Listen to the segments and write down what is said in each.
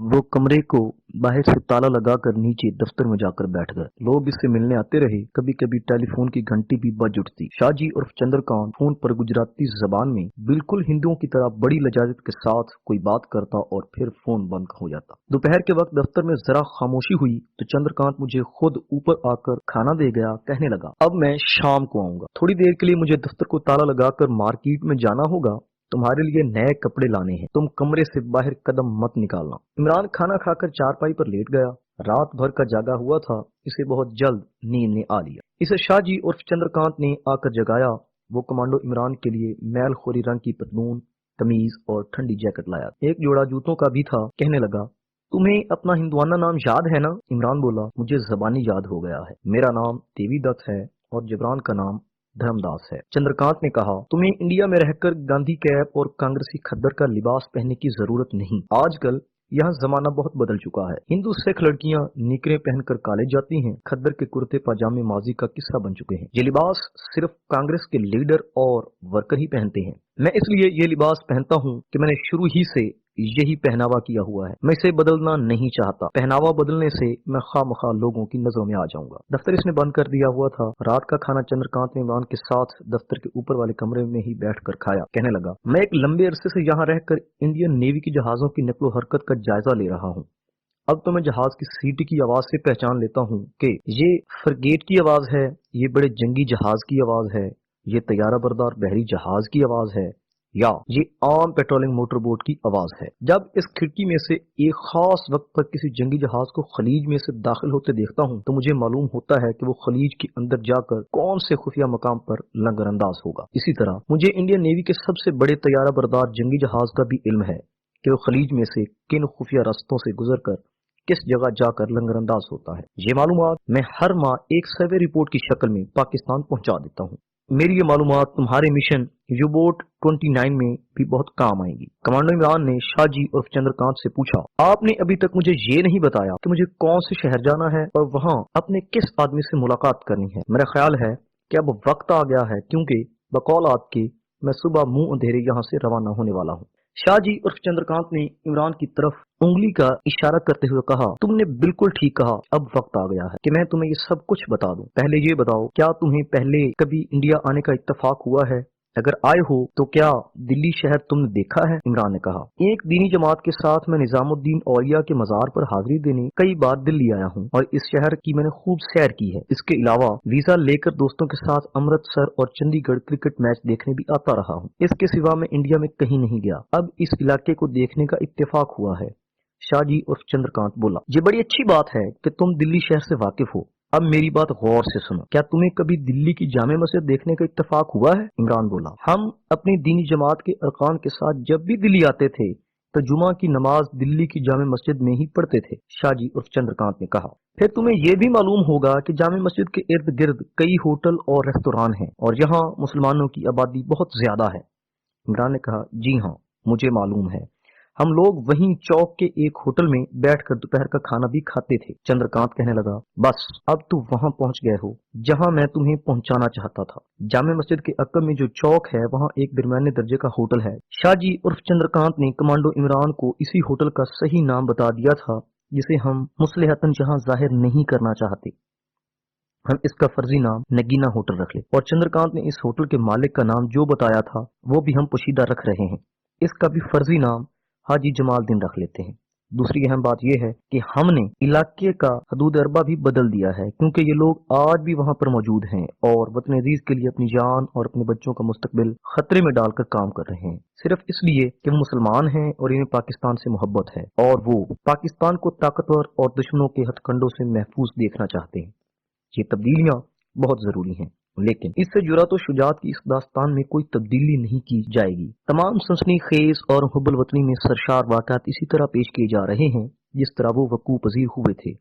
वो कमरे को बाहर से ताला लगाकर नीचे दफ्तर में जाकर बैठ गए। लोग इससे मिलने आते रहे। कभी कभी टेलीफोन की घंटी भी बज उठती। शाहजी उर्फ चंद्रकांत फोन पर गुजराती जबान में बिल्कुल हिंदुओं की तरह बड़ी लजाजत के साथ कोई बात करता और फिर फोन बंद हो जाता। दोपहर के वक्त दफ्तर में जरा खामोशी हुई तो चंद्रकांत मुझे खुद ऊपर आकर खाना दे गया। कहने लगा, अब मैं शाम को आऊंगा, थोड़ी देर के लिए मुझे दफ्तर को ताला लगाकर मार्केट में जाना होगा। तुम्हारे लिए नए कपड़े लाने हैं, तुम कमरे से बाहर कदम मत निकालना। इमरान खाना खाकर चारपाई पर लेट गया। रात भर का जागा हुआ था, इसे बहुत जल्द नींद ने आ लिया। इसे शाहजी उर्फ चंद्रकांत ने आकर जगाया। वो कमांडो इमरान के लिए मैल खोरी रंग की पतलून, कमीज और ठंडी जैकेट लाया। एक जोड़ा जूतों का भी था। कहने लगा, तुम्हें अपना हिंदुआना नाम याद है ना? इमरान बोला, मुझे जबानी याद हो गया है। मेरा नाम देवी दत्त है और जबरान का नाम धर्मदास है। चंद्रकांत ने कहा, तुम्हें इंडिया में रहकर गांधी कैप और कांग्रेसी खद्दर का लिबास पहनने की जरूरत नहीं। आजकल यहाँ जमाना बहुत बदल चुका है। हिंदू सिख लड़कियां निकरें पहनकर कॉलेज जाती हैं। खद्दर के कुर्ते पाजामे माजी का किस्सा बन चुके हैं। ये लिबास सिर्फ कांग्रेस के लीडर और वर्कर ही पहनते हैं। मैं इसलिए ये लिबास पहनता हूँ कि मैंने शुरू ही से यही पहनावा किया हुआ है। मैं इसे बदलना नहीं चाहता। पहनावा बदलने से मैं खामखा लोगों की नजरों में आ जाऊंगा। दफ्तर इसने बंद कर दिया हुआ था। रात का खाना चंद्रकांत ने इमरान के साथ दफ्तर के ऊपर वाले कमरे में ही बैठकर खाया। कहने लगा, मैं एक लंबे अरसे से यहाँ रहकर इंडियन नेवी की जहाजों की नकलो हरकत का जायजा ले रहा हूँ। अब तो मैं जहाज की सीटी की आवाज से पहचान लेता हूँ कि ये फ्रिगेट की आवाज है, ये बड़े जंगी जहाज की आवाज है, ये तैयारा बरदार बहरी जहाज की आवाज है, या ये आम पेट्रोलिंग मोटर बोट की आवाज है। जब इस खिड़की में से एक खास वक्त पर किसी जंगी जहाज को खलीज में से दाखिल होते देखता हूँ तो मुझे मालूम होता है कि वो खलीज के अंदर जाकर कौन से खुफिया मकाम पर लंगरअंदाज होगा। इसी तरह मुझे इंडियन नेवी के सबसे बड़े तैयारा बरदार जंगी जहाज का भी इल्म है कि वो खलीज में से किन खुफिया रास्तों से गुजर कर किस जगह जाकर लंगरअंदाज होता है। ये मालूमात मैं हर माह एक सर्वे रिपोर्ट की शक्ल में पाकिस्तान पहुंचा देता हूँ। मेरी ये मालूमात तुम्हारे मिशन यू बोट 29 में भी बहुत काम आएगी। कमांडो इमरान ने शाहजी और चंद्रकांत से पूछा, आपने अभी तक मुझे ये नहीं बताया कि मुझे कौन से शहर जाना है और वहाँ अपने किस आदमी से मुलाकात करनी है। मेरा ख्याल है कि अब वक्त आ गया है, क्योंकि बकौल आपके मैं सुबह मुंह अंधेरे यहाँ से रवाना होने वाला हूँ। शाहजी उर्फ चंद्रकांत ने इमरान की तरफ उंगली का इशारा करते हुए कहा, तुमने बिल्कुल ठीक कहा। अब वक्त आ गया है कि मैं तुम्हें ये सब कुछ बता दूं। पहले ये बताओ, क्या तुम्हें पहले कभी इंडिया आने का इत्तेफाक हुआ है? अगर आए हो तो क्या दिल्ली शहर तुमने देखा है? इमरान ने कहा, एक दीनी जमात के साथ मैं निजामुद्दीन औलिया के मजार पर हाजिरी देने कई बार दिल्ली आया हूँ और इस शहर की मैंने खूब सैर की है। इसके अलावा वीजा लेकर दोस्तों के साथ अमृतसर और चंडीगढ़ क्रिकेट मैच देखने भी आता रहा हूँ। इसके सिवा मैं इंडिया में कहीं नहीं गया। अब इस इलाके को देखने का इत्तेफाक हुआ है। शाहजी उर्फ चंद्रकांत बोला, ये बड़ी अच्छी बात है कि तुम दिल्ली शहर से वाकिफ हो। अब मेरी बात गौर से सुनो, क्या तुम्हें कभी दिल्ली की जामे मस्जिद देखने का इत्तेफाक हुआ है? इमरान बोला, हम अपनी दीनी जमात के अरकान के साथ जब भी दिल्ली आते थे तो जुमा की नमाज दिल्ली की जामे मस्जिद में ही पढ़ते थे। शाहजी उर्फ चंद्रकांत ने कहा, फिर तुम्हें यह भी मालूम होगा कि जामे मस्जिद के इर्द गिर्द कई होटल और रेस्तोरान हैं और यहाँ मुसलमानों की आबादी बहुत ज्यादा है। इमरान ने कहा, जी हाँ, मुझे मालूम है। हम लोग वहीं चौक के एक होटल में बैठकर दोपहर का खाना भी खाते थे। चंद्रकांत कहने लगा, बस अब तुम वहां पहुंच गए हो जहां मैं तुम्हें पहुंचाना चाहता था। जामे मस्जिद के अक्कब में जो चौक है वहां एक दरमियाने दर्जे का होटल है। शाहजी उर्फ चंद्रकांत ने कमांडो इमरान को इसी होटल का सही नाम बता दिया था, जिसे हम मुसलहतन जहां जाहिर नहीं करना चाहते। हम इसका फर्जी नाम नगीना होटल रख ले। और चंद्रकांत ने इस होटल के मालिक का नाम जो बताया था वो भी हम पोशीदा रख रहे हैं। इसका भी फर्जी नाम हाजी जमालदीन रख लेते हैं। दूसरी अहम बात यह है कि हमने इलाके का हदूद अरबा भी बदल दिया है, क्योंकि ये लोग आज भी वहां पर मौजूद हैं और वतन अजीज के लिए अपनी जान और अपने बच्चों का मुस्तकबिल खतरे में डालकर काम कर रहे हैं, सिर्फ इसलिए कि वो मुसलमान हैं और इन्हें पाकिस्तान से मोहब्बत है और वो पाकिस्तान को ताकतवर और दुश्मनों के हथकंडों से महफूज देखना चाहते हैं। ये तब्दीलियां बहुत जरूरी हैं, लेकिन इससे जुरात और शुजात की इस दास्तान में कोई तब्दीली नहीं की जाएगी। तमाम सनसनीखेज और हुब्बुल वतनी में सरशार वाक़यात इसी तरह पेश किए जा रहे हैं जिस तरह वो वकूअ पज़ीर हुए थे।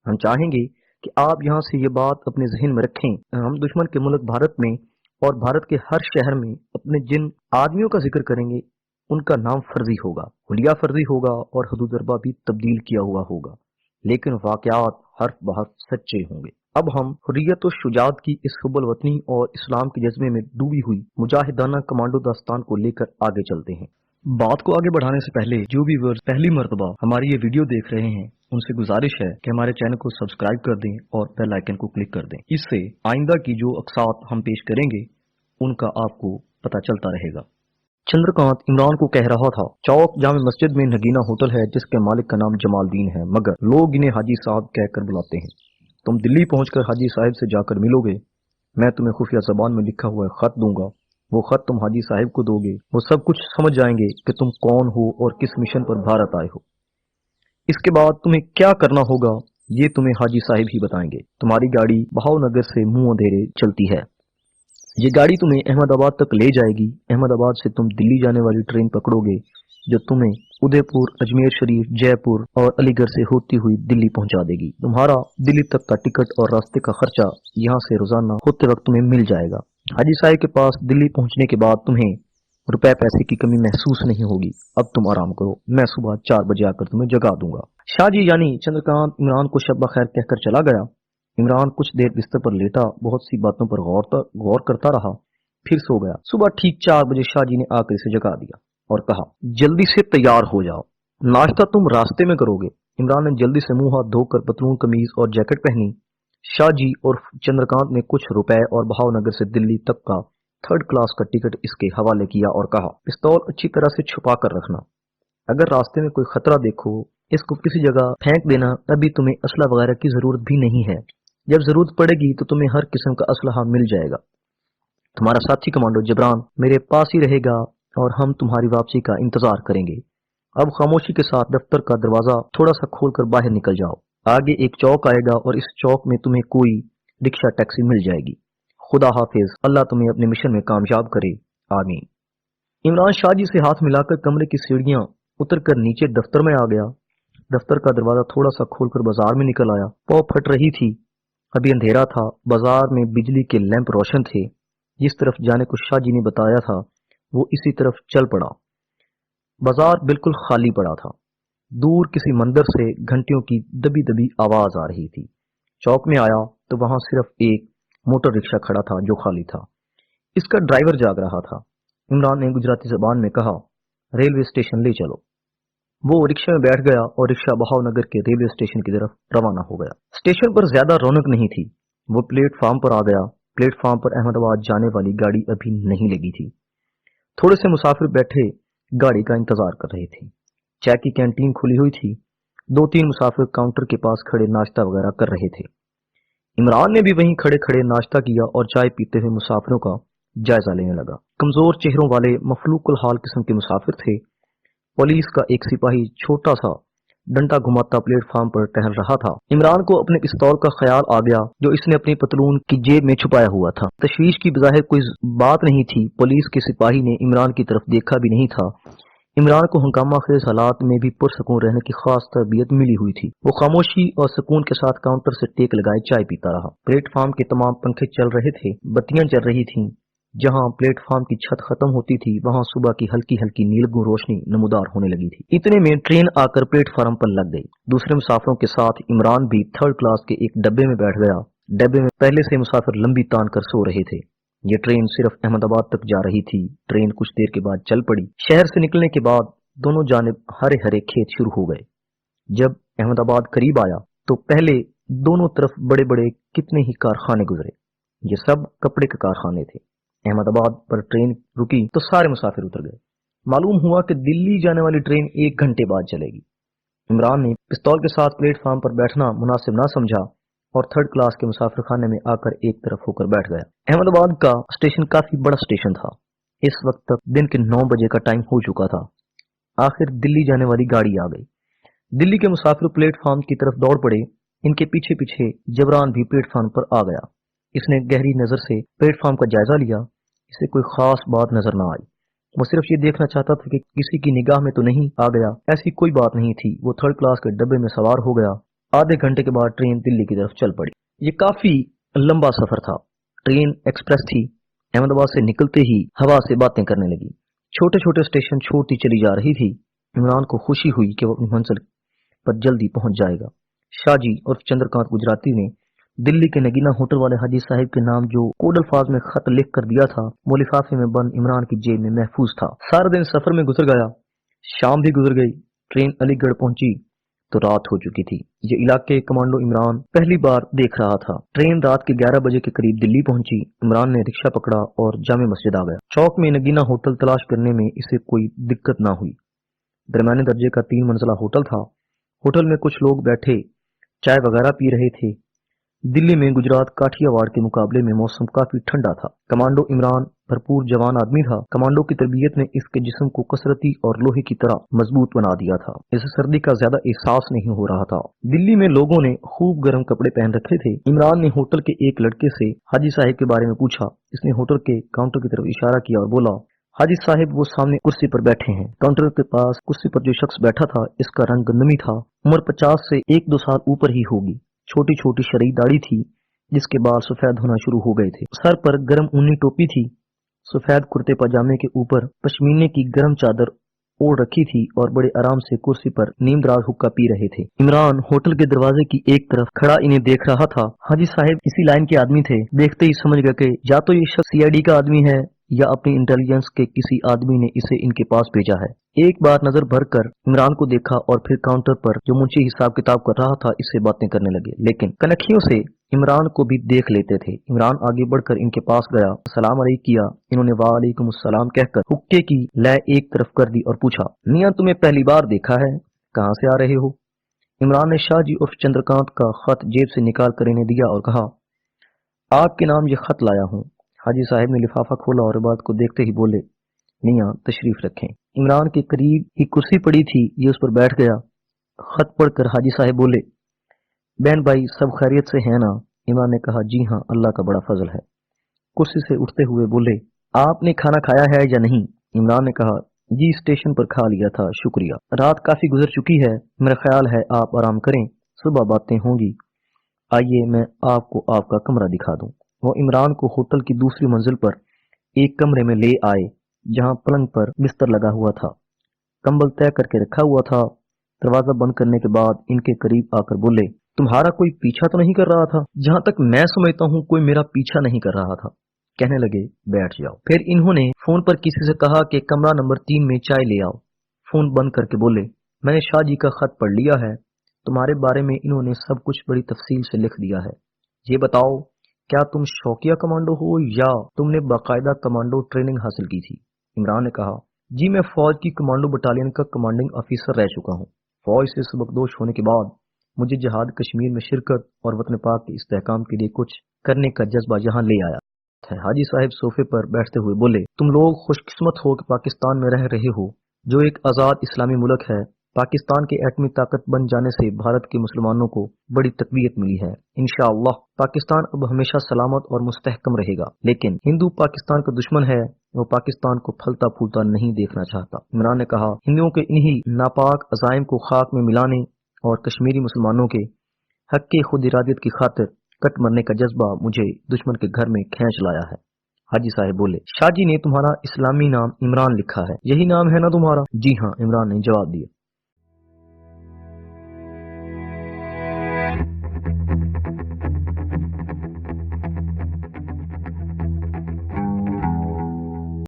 हम चाहेंगे कि आप यहाँ से ये बात अपने जहन में रखें। हम दुश्मन के मुल्क भारत में और भारत के हर शहर में अपने जिन आदमियों का जिक्र करेंगे उनका नाम फर्जी होगा, हुलिया फर्जी होगा और हदूद अरबा भी तब्दील किया हुआ होगा, लेकिन वाक़यात हर्फ बहर्फ सच्चे होंगे। अब हम हुर्रियत और शुजात की इस हुब्बुल वतनी और इस्लाम के जज्बे में डूबी हुई मुजाहिदाना कमांडो दास्तान को लेकर आगे चलते हैं। बात को आगे बढ़ाने से पहले जो भी व्यूअर्स पहली मर्तबा हमारी ये वीडियो देख रहे हैं उनसे गुजारिश है कि हमारे चैनल को सब्सक्राइब कर दें और बेल आइकन को क्लिक कर दें। इससे आइंदा की जो अक़सात हम पेश करेंगे उनका आपको पता चलता रहेगा। चंद्रकांत इमरान को कह रहा था, चौक जामे मस्जिद में नगीना होटल है जिसके मालिक का नाम जमालदीन है, मगर लोग इन्हें हाजी साहब कहकर बुलाते हैं। तुम दिल्ली पहुंचकर हाजी साहब से जाकर मिलोगे, मैं तुम्हें खुफिया ज़बान में लिखा हुआ खत दूंगा। वो खत तुम हाजी साहब को दोगे, वो सब कुछ समझ जाएंगे कि तुम कौन हो और किस मिशन पर भारत आए हो। इसके बाद तुम्हें क्या करना होगा ये तुम्हें हाजी साहब ही बताएंगे। तुम्हारी गाड़ी बहावनगर से मुंह अंधेरे चलती है। ये गाड़ी तुम्हें अहमदाबाद तक ले जाएगी। अहमदाबाद से तुम दिल्ली जाने वाली ट्रेन पकड़ोगे जो तुम्हें उदयपुर, अजमेर शरीफ, जयपुर और अलीगढ़ से होती हुई दिल्ली पहुंचा देगी। तुम्हारा दिल्ली तक का टिकट और रास्ते का खर्चा यहाँ से रोजाना होते वक्त तुम्हें मिल जाएगा। हाजी साहब के पास दिल्ली पहुंचने के बाद तुम्हें रुपए पैसे की कमी महसूस नहीं होगी। अब तुम आराम करो, मैं सुबह 4 बजे आकर तुम्हें जगा दूंगा। शाहजी यानी चंद्रकांत इमरान को शब्बा खैर कहकर चला गया। इमरान कुछ देर बिस्तर पर लेटा बहुत सी बातों पर गौर करता रहा, फिर सो गया। सुबह ठीक 4 बजे शाहजी ने आकर इसे जगा दिया और कहा, जल्दी से तैयार हो जाओ, नाश्ता तुम रास्ते में करोगे। इमरान ने जल्दी से मुंह हाथ धोकर पतलून, कमीज और जैकेट पहनी। शाहजी और चंद्रकांत ने कुछ रुपए और भावनगर से दिल्ली तक का 3rd क्लास का टिकट इसके हवाले किया और कहा, पिस्तौल अच्छी तरह से छुपा कर रखना। अगर रास्ते में कोई खतरा देखो, इसको किसी जगह फेंक देना। अभी तुम्हें असला वगैरह की जरूरत भी नहीं है। जब जरूरत पड़ेगी तो तुम्हें हर किस्म का असलहा मिल जाएगा। तुम्हारा साथी कमांडो जबरान मेरे पास ही रहेगा और हम तुम्हारी वापसी का इंतजार करेंगे। अब खामोशी के साथ दफ्तर का दरवाजा थोड़ा सा खोलकर बाहर निकल जाओ। आगे एक चौक आएगा और इस चौक में तुम्हें कोई रिक्शा टैक्सी मिल जाएगी। खुदा हाफिज, अल्लाह तुम्हें अपने मिशन में कामयाब करे, आमीन। इमरान शाहजी से हाथ मिलाकर कमरे की सीढ़ियां उतरकर नीचे दफ्तर में आ गया। दफ्तर का दरवाजा थोड़ा सा खोलकर बाजार में निकल आया। पौ फट रही थी, अभी अंधेरा था। बाजार में बिजली के लैंप रोशन थे। जिस तरफ जाने को शाहजी ने बताया था वो इसी तरफ चल पड़ा। बाजार बिल्कुल खाली पड़ा था। दूर किसी मंदिर से घंटियों की दबी दबी आवाज आ रही थी। चौक में आया तो वहां सिर्फ एक मोटर रिक्शा खड़ा था जो खाली था। इसका ड्राइवर जाग रहा था। इमरान ने गुजराती जबान में कहा, रेलवे स्टेशन ले चलो। वो रिक्शा में बैठ गया और रिक्शा बहावनगर के रेलवे स्टेशन की तरफ रवाना हो गया। स्टेशन पर ज्यादा रौनक नहीं थी। वो प्लेटफार्म पर आ गया। प्लेटफार्म पर अहमदाबाद जाने वाली गाड़ी अभी नहीं लगी थी। थोड़े से मुसाफिर बैठे गाड़ी का इंतजार कर रहे थे। चाय की कैंटीन खुली हुई थी। 2-3 मुसाफिर काउंटर के पास खड़े नाश्ता वगैरह कर रहे थे। इमरान ने भी वहीं खड़े खड़े नाश्ता किया और चाय पीते हुए मुसाफिरों का जायजा लेने लगा। कमजोर चेहरों वाले मफलूकुल हाल किस्म के मुसाफिर थे। पुलिस का एक सिपाही छोटा सा डंडा घुमाता प्लेटफार्म पर टहल रहा था। इमरान को अपने पिस्तौल का ख्याल आ गया जो इसने अपनी पतलून की जेब में छुपाया हुआ था। तशवीश की बजाय कोई बात नहीं थी। पुलिस के सिपाही ने इमरान की तरफ देखा भी नहीं था। इमरान को हंगामा खेज हालात में भी पुरसकून रहने की खास तरबियत मिली हुई थी। वो खामोशी और सुकून के साथ काउंटर से टेक लगाए चाय पीता रहा। प्लेटफार्म के तमाम पंखे चल रहे थे, बत्तियां जल रही थीं। जहां प्लेटफार्म की छत खत्म होती थी वहां सुबह की हल्की हल्की नीलगू रोशनी नमूदार होने लगी थी। इतने में ट्रेन आकर प्लेटफार्म पर लग गई। दूसरे मुसाफिरों के साथ इमरान भी 3rd क्लास के एक डब्बे में बैठ गया। डब्बे में पहले से मुसाफिर लंबी तान कर सो रहे थे। ये ट्रेन सिर्फ अहमदाबाद तक जा रही थी। ट्रेन कुछ देर के बाद चल पड़ी। शहर से निकलने के बाद दोनों जानिब हरे हरे खेत शुरू हो गए। जब अहमदाबाद करीब आया तो पहले दोनों तरफ बड़े बड़े कितने ही कारखाने गुजरे। ये सब कपड़े के कारखाने थे। अहमदाबाद पर ट्रेन रुकी तो सारे मुसाफिर उतर गए। मालूम हुआ कि दिल्ली जाने वाली ट्रेन 1 घंटे बाद चलेगी। इमरान ने पिस्तौल के साथ प्लेटफार्म पर बैठना मुनासिब ना समझा और 3rd क्लास के मुसाफिर खाने में आकर एक तरफ होकर बैठ गया। अहमदाबाद का स्टेशन काफी बड़ा स्टेशन था। इस वक्त तक दिन के 9 बजे का टाइम हो चुका था। आखिर दिल्ली जाने वाली गाड़ी आ गई। दिल्ली के मुसाफिर प्लेटफार्म की तरफ दौड़ पड़े। इनके पीछे पीछे जबरान भी प्लेटफार्म पर आ गया। इसने गहरी नजर से प्लेटफार्म का जायजा लिया। इसे कोई खास बात नजर न आई। वो सिर्फ ये देखना चाहता था कि किसी की निगाह में तो नहीं आ गया। ऐसी कोई बात नहीं थी। वो 3rd क्लास के डब्बे में सवार हो गया। आधे घंटे के बाद ट्रेन दिल्ली की तरफ चल पड़ी। ये काफी लंबा सफर था। ट्रेन एक्सप्रेस थी। अहमदाबाद से निकलते ही हवा से बातें करने लगी। छोटे छोटे स्टेशन छोड़ती चली जा रही थी। इमरान को खुशी हुई कि वो अपनी मंजिल पर जल्दी पहुंच जाएगा। शाहजी और चंद्रकांत गुजराती ने दिल्ली के नगीना होटल वाले हाजी साहब के नाम जो कोड अल्फाज में खत लिख कर दिया था वो लिफाफे में बंद इमरान की जेब में महफूज था। सारा दिन सफर में गुजर गया। शाम भी गुजर गई। ट्रेन अलीगढ़ पहुंची तो रात हो चुकी थी। ये इलाके कमांडो इमरान पहली बार देख रहा था। ट्रेन रात के 11 बजे के करीब दिल्ली पहुंची। इमरान ने रिक्शा पकड़ा और जामे मस्जिद आ गया। चौक में नगीना होटल तलाश करने में इसे कोई दिक्कत ना हुई। दरमियाने दर्जे का 3 मंजिला होटल था। होटल में कुछ लोग बैठे चाय वगैरह पी रहे थे। दिल्ली में गुजरात काठियावाड़ के मुकाबले में मौसम काफी ठंडा था। कमांडो इमरान भरपूर जवान आदमी था। कमांडो की तरबियत ने इसके जिस्म को कसरती और लोहे की तरह मजबूत बना दिया था। इसे सर्दी का ज्यादा एहसास नहीं हो रहा था। दिल्ली में लोगों ने खूब गर्म कपड़े पहन रखे थे। इमरान ने होटल के एक लड़के से हाजी साहब के बारे में पूछा। इसने होटल के काउंटर की तरफ इशारा किया और बोला, हाजी साहब वो सामने कुर्सी पर बैठे हैं। काउंटर के पास कुर्सी पर जो शख्स बैठा था इसका रंग गंदमी था। उम्र 50 से 1-2 साल ऊपर ही होगी। छोटी छोटी शरीर दाढ़ी थी जिसके बाल सफेद होना शुरू हो गए थे। सर पर गर्म ऊनी टोपी थी। सफेद कुर्ते पजामे के ऊपर पश्मीने की गर्म चादर ओढ़ रखी थी और बड़े आराम से कुर्सी पर नीमदराज हुक्का पी रहे थे। इमरान होटल के दरवाजे की एक तरफ खड़ा इन्हें देख रहा था। हाजी साहब इसी लाइन के आदमी थे। देखते ही समझ गए कि या तो ये शख्स सीआईडी का आदमी है या अपनी इंटेलिजेंस के किसी आदमी ने इसे इनके पास भेजा है। एक बार नजर भर कर इमरान को देखा और फिर काउंटर पर जो मुंशी हिसाब किताब कर रहा था इससे बातें करने लगे, लेकिन कनखियों से इमरान को भी देख लेते थे। इमरान आगे बढ़कर इनके पास गया, सलाम अलैकुम किया। इन्होंने वालेकुम अस्सलाम कहकर हुक्के की लय एक तरफ कर दी और पूछा, मियां तुम्हें पहली बार देखा है, कहाँ से आ रहे हो? इमरान ने शाहजी उर्फ चंद्रकांत का खत जेब से निकाल कर इन्हें दिया और कहा, आपके नाम ये खत लाया हूँ। हाजी साहब ने लिफाफा खोला और बात को देखते ही बोले, मियां तशरीफ रखें। इमरान के करीब ही कुर्सी पड़ी थी, ये उस पर बैठ गया। खत पढ़कर हाजी साहब बोले, बहन भाई सब खैरियत से है ना? इमरान ने कहा, जी हाँ, अल्लाह का बड़ा फजल है। कुर्सी से उठते हुए बोले, आपने खाना खाया है या नहीं? इमरान ने कहा, जी स्टेशन पर खा लिया था, शुक्रिया। रात काफी गुजर चुकी है, मेरा ख्याल है आप आराम करें, सुबह बातें होंगी। आइए मैं आपको आपका कमरा दिखा दूं। वो इमरान को होटल की दूसरी मंजिल पर एक कमरे में ले आए जहां पलंग पर बिस्तर लगा हुआ था, कंबल तय करके रखा हुआ था। दरवाजा बंद करने के बाद इनके करीब आकर बोले, तुम्हारा कोई पीछा तो नहीं कर रहा था? जहां तक मैं समझता हूँ कोई मेरा पीछा नहीं कर रहा था। कहने लगे, बैठ जाओ। फिर इन्होंने फोन पर किसी से कहा कि कमरा नंबर 3 में चाय ले आओ। फोन बंद करके बोले, मैंने शाह जी का खत पढ़ लिया है। तुम्हारे बारे में इन्होंने सब कुछ बड़ी तफसील से लिख दिया है। ये बताओ, क्या तुम शौकिया कमांडो हो या तुमने बाकायदा कमांडो ट्रेनिंग हासिल की थी? इमरान ने कहा, जी मैं फौज की कमांडो बटालियन का कमांडिंग ऑफिसर रह चुका हूँ। फौज से सबकदोश होने के बाद मुझे जिहाद कश्मीर में शिरकत और वतन पाक के इस्तेहकाम के लिए कुछ करने का जज्बा यहाँ ले आया है। हाजी साहब सोफे पर बैठते हुए बोले, तुम लोग खुशकिस्मत हो कि पाकिस्तान में रह रहे हो, जो एक आजाद इस्लामी मुल्क है। पाकिस्तान के एटमी ताकत बन जाने से भारत के मुसलमानों को बड़ी तकवीत मिली है। इंशाअल्लाह पाकिस्तान अब हमेशा सलामत और मुस्तहकम रहेगा। लेकिन हिंदू पाकिस्तान का दुश्मन है, वो पाकिस्तान को फलता फूलता नहीं देखना चाहता। इमरान ने कहा, हिंदुओं के इन्हीं नापाक अजाइम को खाक में मिलाने और कश्मीरी मुसलमानों के हक के खुद इरादियत की खातिर कट मरने का जज्बा मुझे दुश्मन के घर में खींच लाया है। हाजी साहब बोले, शाह जी ने तुम्हारा इस्लामी नाम इमरान लिखा है, यही नाम है ना तुम्हारा? जी हाँ, इमरान ने जवाब दिया।